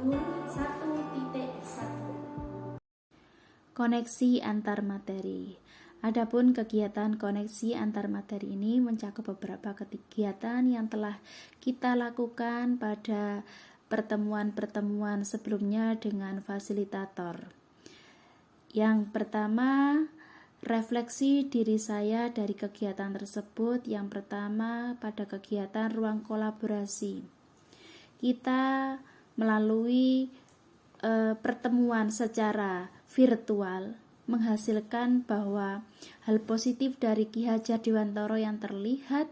Luhur 1.1. Koneksi antar materi. Adapun kegiatan koneksi antar materi ini mencakup beberapa kegiatan yang telah kita lakukan pada pertemuan-pertemuan sebelumnya dengan fasilitator. Yang pertama, refleksi diri saya dari kegiatan tersebut. Yang pertama, pada kegiatan ruang kolaborasi, kita melalui pertemuan secara virtual menghasilkan bahwa hal positif dari Ki Hajar Dewantara yang terlihat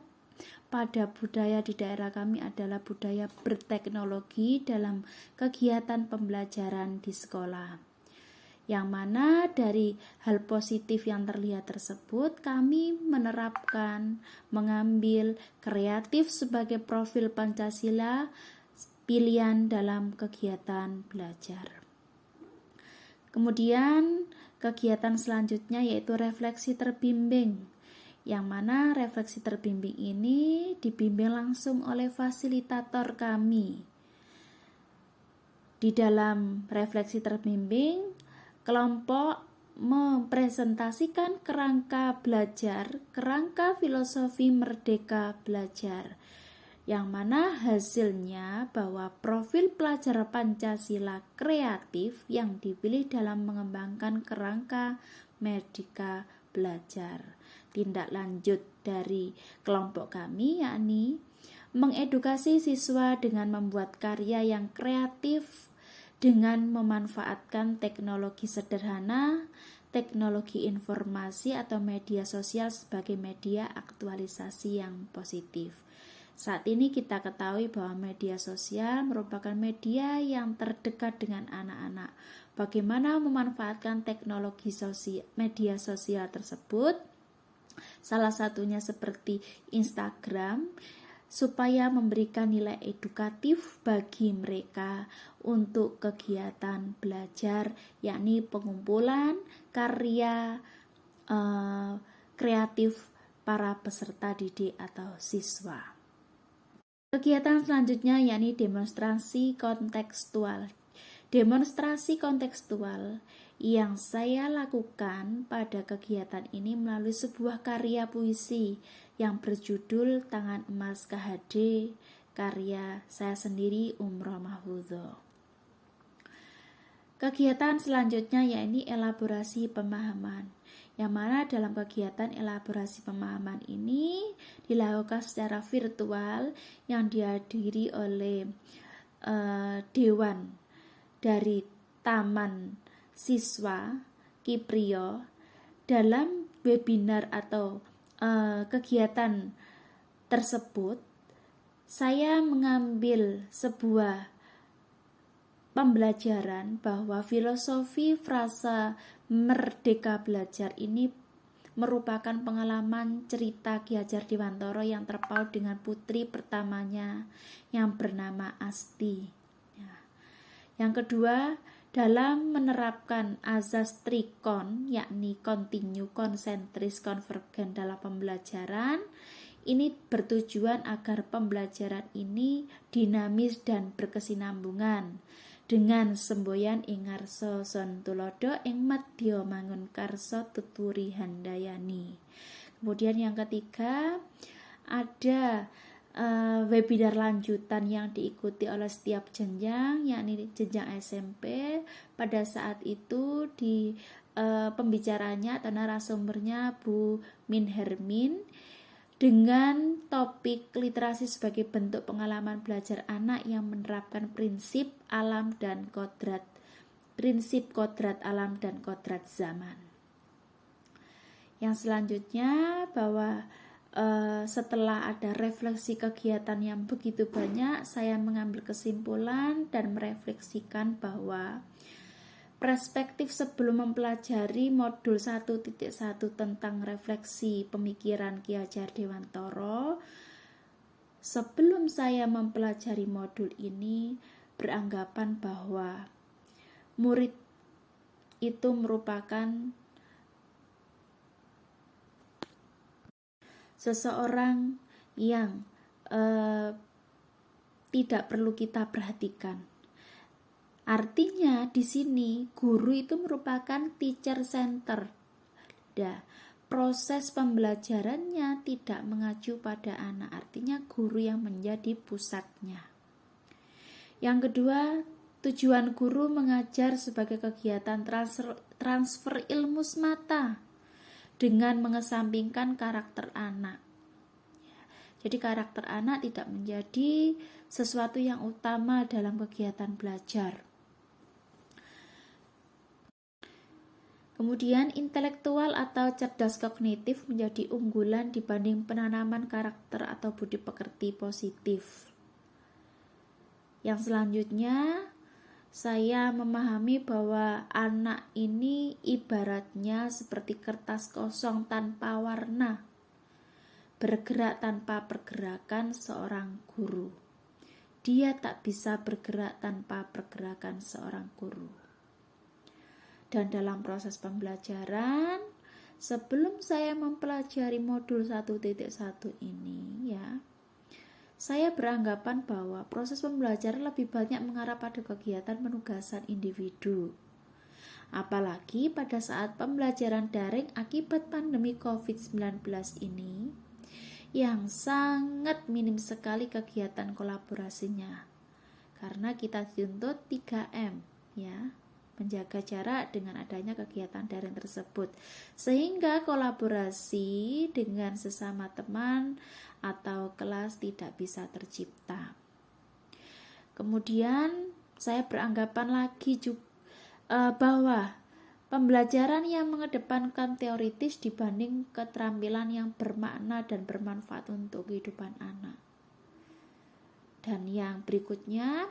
pada budaya di daerah kami adalah budaya berteknologi dalam kegiatan pembelajaran di sekolah. Yang mana dari hal positif yang terlihat tersebut, kami menerapkan, mengambil kreatif sebagai profil Pancasila pilihan dalam kegiatan belajar. Kemudian kegiatan selanjutnya yaitu refleksi terbimbing, yang mana refleksi terbimbing ini dibimbing langsung oleh fasilitator kami. Di dalam refleksi terbimbing, kelompok mempresentasikan kerangka belajar, kerangka filosofi merdeka belajar, yang mana hasilnya bahwa profil pelajar Pancasila kreatif yang dipilih dalam mengembangkan kerangka merdeka belajar. Tindak lanjut dari kelompok kami yakni mengedukasi siswa dengan membuat karya yang kreatif dengan memanfaatkan teknologi sederhana, teknologi informasi atau media sosial sebagai media aktualisasi yang positif. Saat ini kita ketahui bahwa media sosial merupakan media yang terdekat dengan anak-anak. Bagaimana memanfaatkan teknologi media sosial tersebut? Salah satunya seperti Instagram, supaya memberikan nilai edukatif bagi mereka untuk kegiatan belajar, yakni pengumpulan karya kreatif para peserta didik atau siswa. Kegiatan selanjutnya yakni demonstrasi kontekstual. Demonstrasi kontekstual yang saya lakukan pada kegiatan ini melalui sebuah karya puisi yang berjudul Tangan Emas KHD, karya saya sendiri Umroh Mahfudho. Kegiatan selanjutnya yakni elaborasi pemahaman, yang mana dalam kegiatan elaborasi pemahaman ini dilakukan secara virtual yang dihadiri oleh Dewan dari Taman Siswa Kiprio. Dalam webinar atau kegiatan tersebut, saya mengambil sebuah pembelajaran bahwa filosofi frasa merdeka belajar ini merupakan pengalaman cerita Ki Hajar Dewantara yang terpaut dengan putri pertamanya yang bernama Asti. Yang kedua, dalam menerapkan azas trikon, yakni kontinu, konsentris, konvergen dalam pembelajaran, ini bertujuan agar pembelajaran ini dinamis dan berkesinambungan dengan semboyan ing ngarsa son tulodo ing madya mangun karsa tuturi handayani. Kemudian yang ketiga, ada webinar lanjutan yang diikuti oleh setiap jenjang, yakni jenjang SMP. Pada saat itu di pembicaranya atau narasumbernya Bu Min Hermin dengan topik literasi sebagai bentuk pengalaman belajar anak yang menerapkan prinsip alam dan kodrat, prinsip kodrat alam dan kodrat zaman. Yang selanjutnya bahwa setelah ada refleksi kegiatan yang begitu banyak, saya mengambil kesimpulan dan merefleksikan bahwa perspektif sebelum mempelajari modul 1.1 tentang refleksi pemikiran Ki Hajar Dewantara, sebelum saya mempelajari modul ini beranggapan bahwa murid itu merupakan seseorang yang tidak perlu kita perhatikan. Artinya di sini guru itu merupakan teacher center. Proses pembelajarannya tidak mengacu pada anak, artinya guru yang menjadi pusatnya. Yang kedua, tujuan guru mengajar sebagai kegiatan transfer ilmu semata dengan mengesampingkan karakter anak. Jadi karakter anak tidak menjadi sesuatu yang utama dalam kegiatan belajar. Kemudian intelektual atau cerdas kognitif menjadi unggulan dibanding penanaman karakter atau budi pekerti positif. Yang selanjutnya, saya memahami bahwa anak ini ibaratnya seperti kertas kosong tanpa warna, bergerak tanpa pergerakan seorang guru. Dia tak bisa bergerak tanpa pergerakan seorang guru. Dan dalam proses pembelajaran, sebelum saya mempelajari modul 1.1 ini ya, saya beranggapan bahwa proses pembelajaran lebih banyak mengarah pada kegiatan penugasan individu. Apalagi pada saat pembelajaran daring akibat pandemi COVID-19 ini, yang sangat minim sekali kegiatan kolaborasinya. Karena kita dituntut 3M ya, menjaga jarak dengan adanya kegiatan daring tersebut, sehingga kolaborasi dengan sesama teman atau kelas tidak bisa tercipta. Kemudian saya beranggapan lagi juga bahwa pembelajaran yang mengedepankan teoritis dibanding keterampilan yang bermakna dan bermanfaat untuk kehidupan anak. Dan yang berikutnya,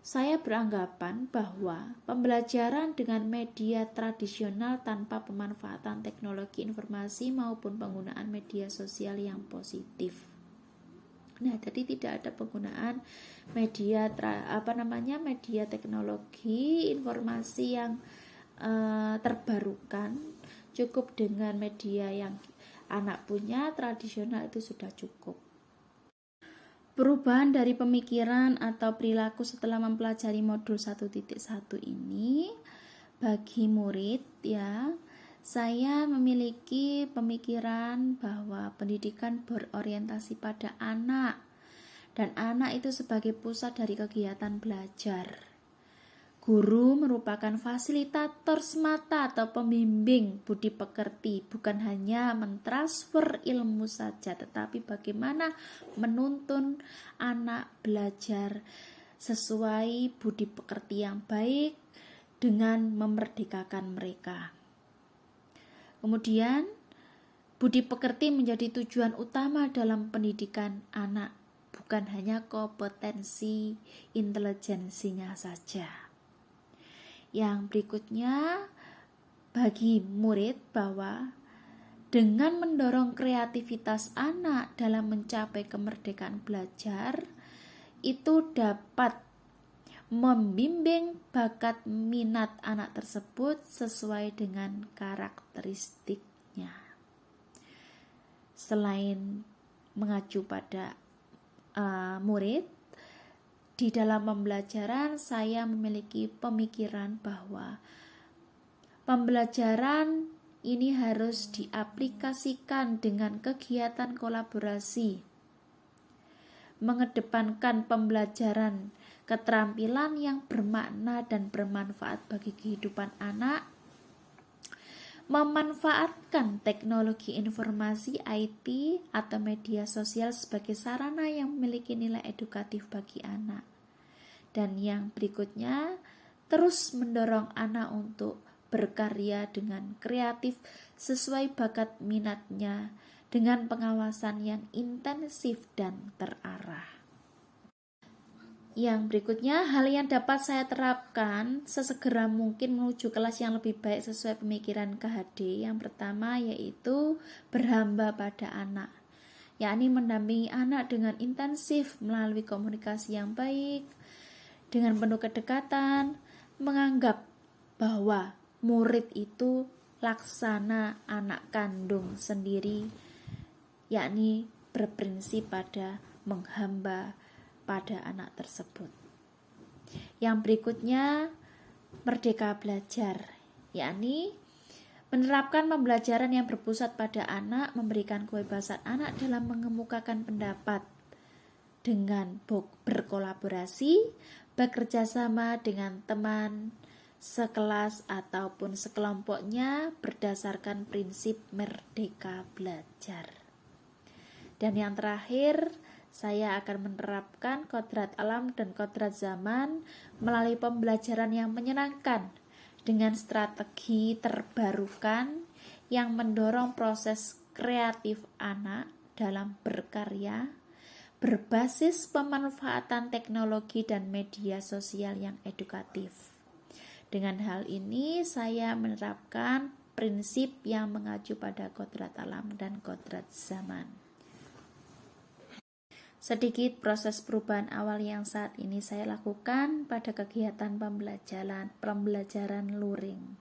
saya beranggapan bahwa pembelajaran dengan media tradisional tanpa pemanfaatan teknologi informasi maupun penggunaan media sosial yang positif. Nah, jadi tidak ada penggunaan media media teknologi informasi yang terbarukan, cukup dengan media yang anak punya tradisional itu sudah cukup. Perubahan dari pemikiran atau perilaku setelah mempelajari modul 1.1 ini, bagi murid ya, saya memiliki pemikiran bahwa pendidikan berorientasi pada anak, dan anak itu sebagai pusat dari kegiatan belajar. Guru merupakan fasilitator semata atau pembimbing budi pekerti, bukan hanya mentransfer ilmu saja, tetapi bagaimana menuntun anak belajar sesuai budi pekerti yang baik dengan memerdekakan mereka. Kemudian, budi pekerti menjadi tujuan utama dalam pendidikan anak, bukan hanya kompetensi intelijensinya saja. Yang berikutnya, bagi murid bahwa dengan mendorong kreativitas anak dalam mencapai kemerdekaan belajar, itu dapat membimbing bakat minat anak tersebut sesuai dengan karakteristiknya. Selain mengacu pada murid, di dalam pembelajaran saya memiliki pemikiran bahwa pembelajaran ini harus diaplikasikan dengan kegiatan kolaborasi, mengedepankan pembelajaran keterampilan yang bermakna dan bermanfaat bagi kehidupan anak, memanfaatkan teknologi informasi IT atau media sosial sebagai sarana yang memiliki nilai edukatif bagi anak. Dan yang berikutnya, terus mendorong anak untuk berkarya dengan kreatif sesuai bakat minatnya dengan pengawasan yang intensif dan terarah. Yang berikutnya, hal yang dapat saya terapkan sesegera mungkin menuju kelas yang lebih baik sesuai pemikiran KHD. Yang pertama yaitu berhamba pada anak, yakni mendampingi anak dengan intensif melalui komunikasi yang baik, dengan penuh kedekatan, menganggap bahwa murid itu laksana anak kandung sendiri, yakni berprinsip pada menghamba pada anak tersebut. Yang berikutnya Merdeka Belajar, yakni menerapkan pembelajaran yang berpusat pada anak, memberikan kebebasan anak dalam mengemukakan pendapat dengan berkolaborasi, bekerja sama dengan teman sekelas ataupun sekelompoknya berdasarkan prinsip merdeka belajar. Dan yang terakhir, saya akan menerapkan kodrat alam dan kodrat zaman melalui pembelajaran yang menyenangkan dengan strategi terbarukan yang mendorong proses kreatif anak dalam berkarya berbasis pemanfaatan teknologi dan media sosial yang edukatif. Dengan hal ini saya menerapkan prinsip yang mengacu pada kodrat alam dan kodrat zaman. Sedikit proses perubahan awal yang saat ini saya lakukan pada kegiatan pembelajaran luring.